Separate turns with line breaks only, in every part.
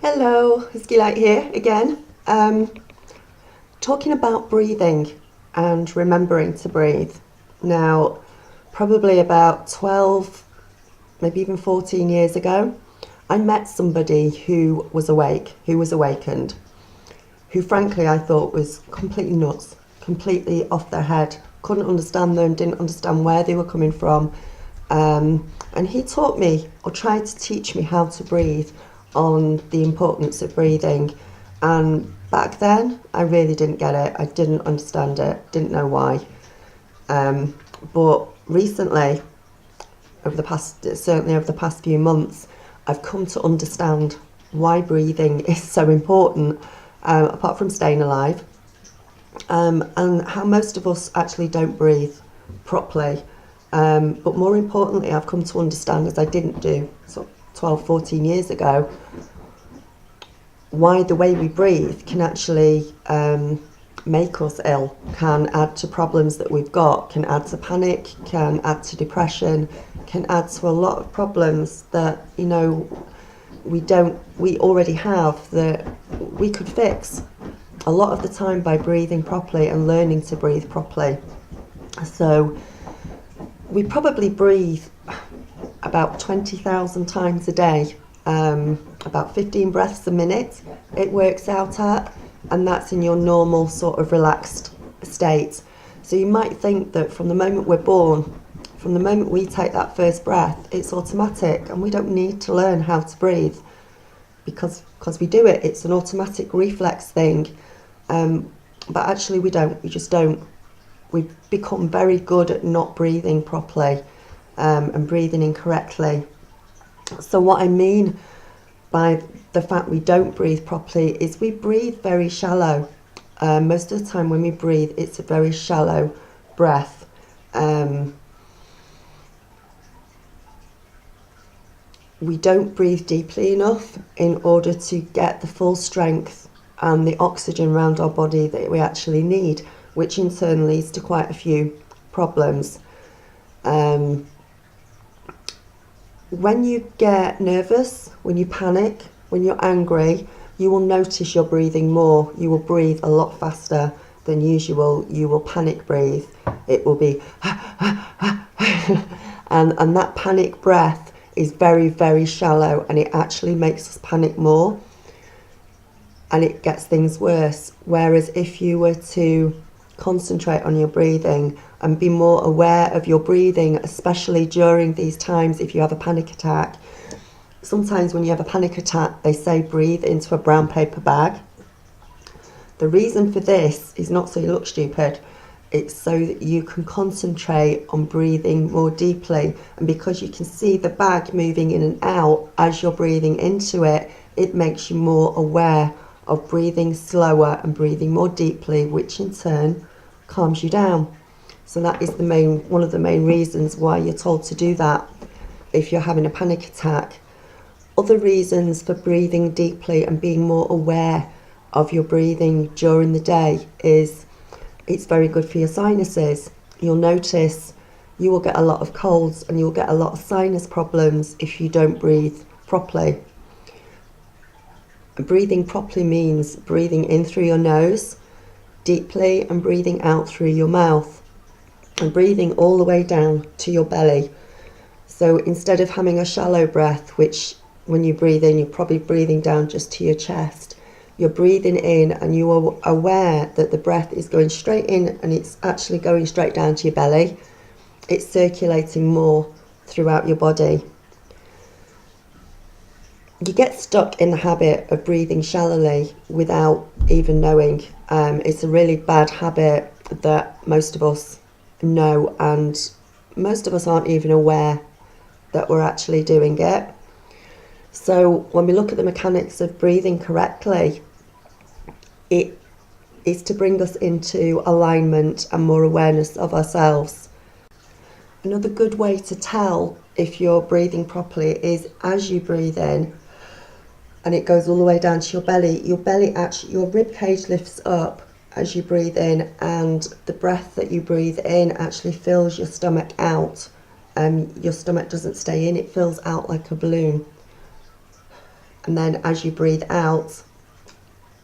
Hello, Husky Light here again. Talking about breathing and remembering to breathe. Now, probably about 12, maybe even 14 years ago, I met somebody who was awake, who was awakened, who frankly I thought was completely nuts, completely off their head, couldn't understand them, didn't understand where they were coming from. And he taught me, or tried to teach me, how to breathe, on the importance of breathing. And back then, I really didn't get it. I didn't understand it, didn't know why. But recently, certainly over the past few months, I've come to understand why breathing is so important, apart from staying alive, and how most of us actually don't breathe properly. But more importantly, I've come to understand, as I didn't do 12, 14 years ago, why the way we breathe can actually make us ill, can add to problems that we've got, can add to panic, can add to depression, can add to a lot of problems that, we already have, that we could fix a lot of the time by breathing properly and learning to breathe properly. So we probably breathe about 20,000 times a day, about 15 breaths a minute it works out at, and that's in your normal sort of relaxed state. So you might think that from the moment we're born, from the moment we take that first breath, it's automatic and we don't need to learn how to breathe because we do it. It's an automatic reflex thing. But actually we don't. We just don't. We've become very good at not breathing properly, and breathing incorrectly. So what I mean by the fact we don't breathe properly is we breathe very shallow. Most of the time when we breathe, it's a very shallow breath. We don't breathe deeply enough in order to get the full strength and the oxygen around our body that we actually need, which in turn leads to quite a few problems. When you get nervous, when you panic, when you're angry, you will notice you're breathing more. You will breathe a lot faster than usual. You will panic breathe. It will be and that panic breath is very, very shallow, and it actually makes us panic more and it gets things worse. Whereas if you were to concentrate on your breathing and be more aware of your breathing, especially during these times if you have a panic attack. Sometimes when you have a panic attack, they say breathe into a brown paper bag. The reason for this is not so you look stupid. It's so that you can concentrate on breathing more deeply, and because you can see the bag moving in and out as you're breathing into it, it makes you more aware of breathing slower and breathing more deeply, which in turn calms you down. So that is one of the main reasons why you're told to do that if you're having a panic attack. Other reasons for breathing deeply and being more aware of your breathing during the day is it's very good for your sinuses. You'll notice you will get a lot of colds and you'll get a lot of sinus problems if you don't breathe properly. Breathing properly means breathing in through your nose deeply and breathing out through your mouth and breathing all the way down to your belly. So instead of having a shallow breath, which when you breathe in, you're probably breathing down just to your chest, you're breathing in and you are aware that the breath is going straight in and it's actually going straight down to your belly. It's circulating more throughout your body. You get stuck in the habit of breathing shallowly without even knowing. It's a really bad habit that most of us know, and most of us aren't even aware that we're actually doing it. So when we look at the mechanics of breathing correctly, it is to bring us into alignment and more awareness of ourselves. Another good way to tell if you're breathing properly is as you breathe in and it goes all the way down to your belly actually, your rib cage lifts up as you breathe in, and the breath that you breathe in actually fills your stomach out. Your stomach doesn't stay in, it fills out like a balloon. And then as you breathe out,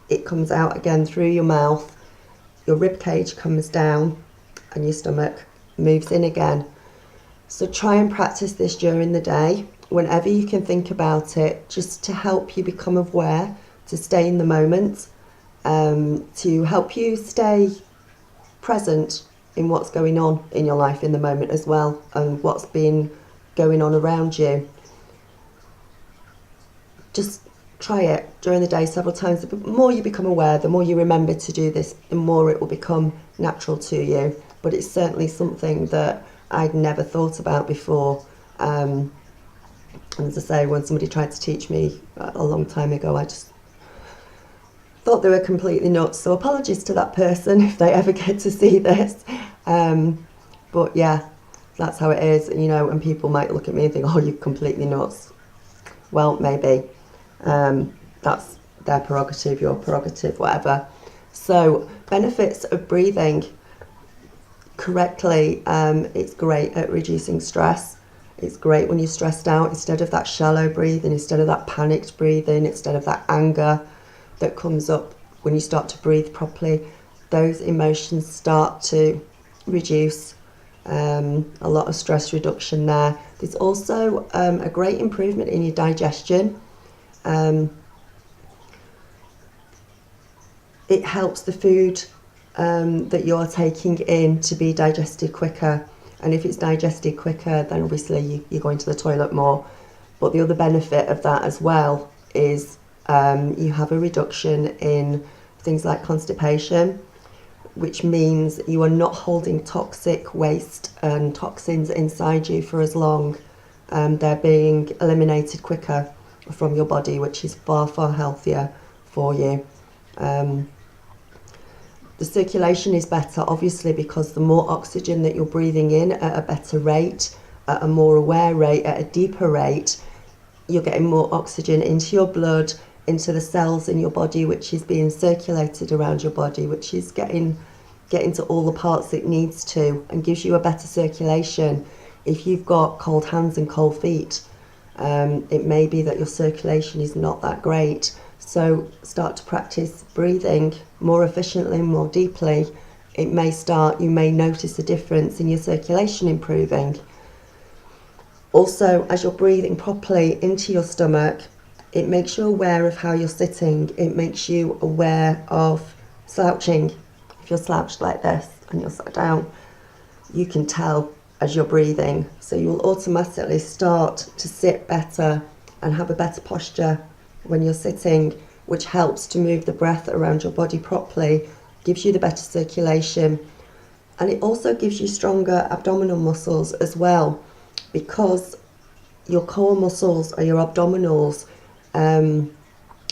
it comes out again through your mouth, your rib cage comes down, and your stomach moves in again. So try and practice this during the day, whenever you can think about it, just to help you become aware, to stay in the moment, to help you stay present in what's going on in your life in the moment as well, and what's been going on around you. Just try it during the day several times. The more you become aware, the more you remember to do this, the more it will become natural to you. But it's certainly something that I'd never thought about before. And as I say, when somebody tried to teach me a long time ago, I just thought they were completely nuts. So apologies to that person if they ever get to see this. But yeah, that's how it is, you know, and people might look at me and think, oh, you're completely nuts. Well, maybe. That's their prerogative, your prerogative, whatever. So benefits of breathing correctly, it's great at reducing stress. It's great when you're stressed out, instead of that shallow breathing, instead of that panicked breathing, instead of that anger that comes up when you start to breathe properly. Those emotions start to reduce, a lot of stress reduction there. There's also a great improvement in your digestion. It helps the food that you're taking in to be digested quicker, and if it's digested quicker, then obviously you're going to the toilet more. But the other benefit of that as well is you have a reduction in things like constipation, which means you are not holding toxic waste and toxins inside you for as long. They're being eliminated quicker from your body, which is far, far healthier for you. The circulation is better, obviously, because the more oxygen that you're breathing in at a better rate, at a more aware rate, at a deeper rate, you're getting more oxygen into your blood, into the cells in your body, which is being circulated around your body, which is getting to all the parts it needs to, and gives you a better circulation. If you've got cold hands and cold feet, it may be that your circulation is not that great. So start to practice breathing more efficiently, more deeply. You may notice a difference in your circulation improving. Also, as you're breathing properly into your stomach, it makes you aware of how you're sitting. It makes you aware of slouching. If you're slouched like this and you're sat down, you can tell as you're breathing. So you'll automatically start to sit better and have a better posture when you're sitting, which helps to move the breath around your body properly, gives you the better circulation, and it also gives you stronger abdominal muscles as well, because your core muscles are your abdominals, and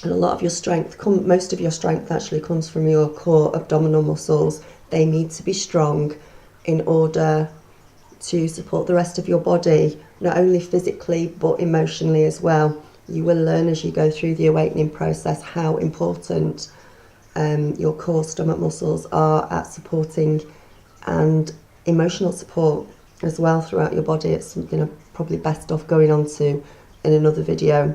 a lot of your strength, most of your strength actually comes from your core abdominal muscles. They need to be strong in order to support the rest of your body, not only physically but emotionally as well. You will learn as you go through the awakening process how important your core stomach muscles are at supporting and emotional support as well throughout your body. It's something I'm probably best off going on to in another video.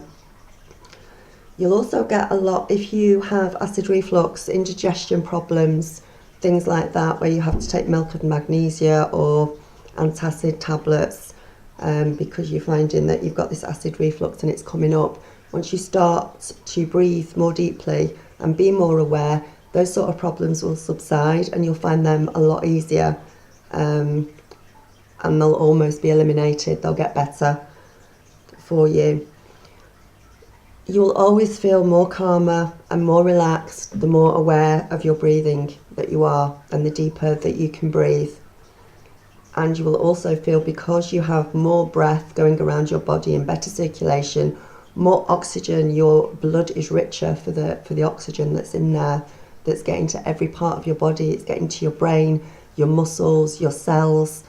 You'll also get a lot, if you have acid reflux, indigestion problems, things like that, where you have to take milk of magnesia or antacid tablets, because you're finding that you've got this acid reflux and it's coming up. Once you start to breathe more deeply and be more aware, those sort of problems will subside and you'll find them a lot easier, and they'll almost be eliminated. They'll get better for you. You'll always feel more calmer and more relaxed the more aware of your breathing that you are and the deeper that you can breathe. And you will also feel, because you have more breath going around your body and better circulation, more oxygen, your blood is richer for the oxygen that's in there, that's getting to every part of your body. It's getting to your brain, your muscles, your cells,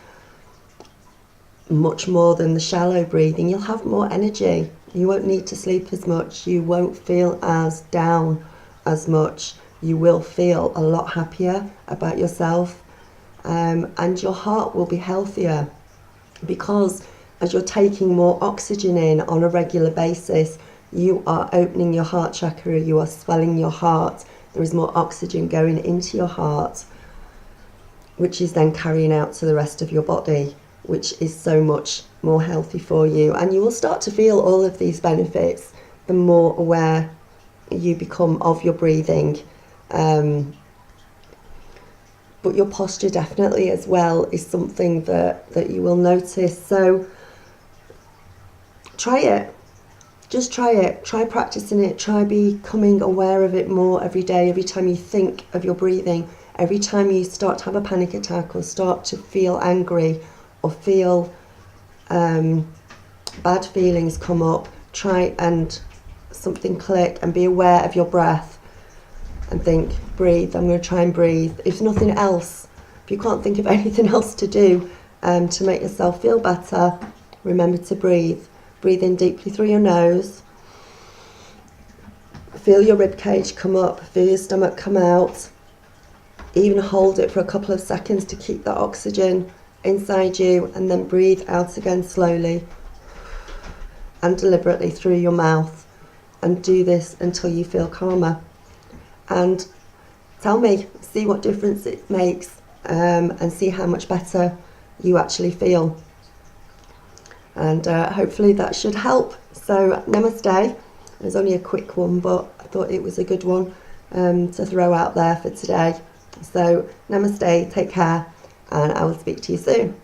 much more than the shallow breathing. You'll have more energy. You won't need to sleep as much. You won't feel as down as much. You will feel a lot happier about yourself. And your heart will be healthier, because as you're taking more oxygen in on a regular basis, you are opening your heart chakra, you are swelling your heart. There is more oxygen going into your heart, which is then carrying out to the rest of your body, which is so much more healthy for you. And you will start to feel all of these benefits the more aware you become of your breathing. But your posture definitely as well is something that you will notice. So try it. Just try it. Try practicing it. Try becoming aware of it more every day. Every time you think of your breathing, every time you start to have a panic attack or start to feel angry or feel bad feelings come up, try and something click and be aware of your breath and think, breathe. I'm going to try and breathe. If nothing else, if you can't think of anything else to do to make yourself feel better, remember to breathe. Breathe in deeply through your nose. Feel your rib cage come up, feel your stomach come out. Even hold it for a couple of seconds to keep that oxygen inside you, and then breathe out again slowly and deliberately through your mouth. And do this until you feel calmer. And tell me, see what difference it makes, and see how much better you actually feel. And hopefully that should help. So namaste. It was only a quick one, but I thought it was a good one to throw out there for today. So namaste, take care, and I will speak to you soon.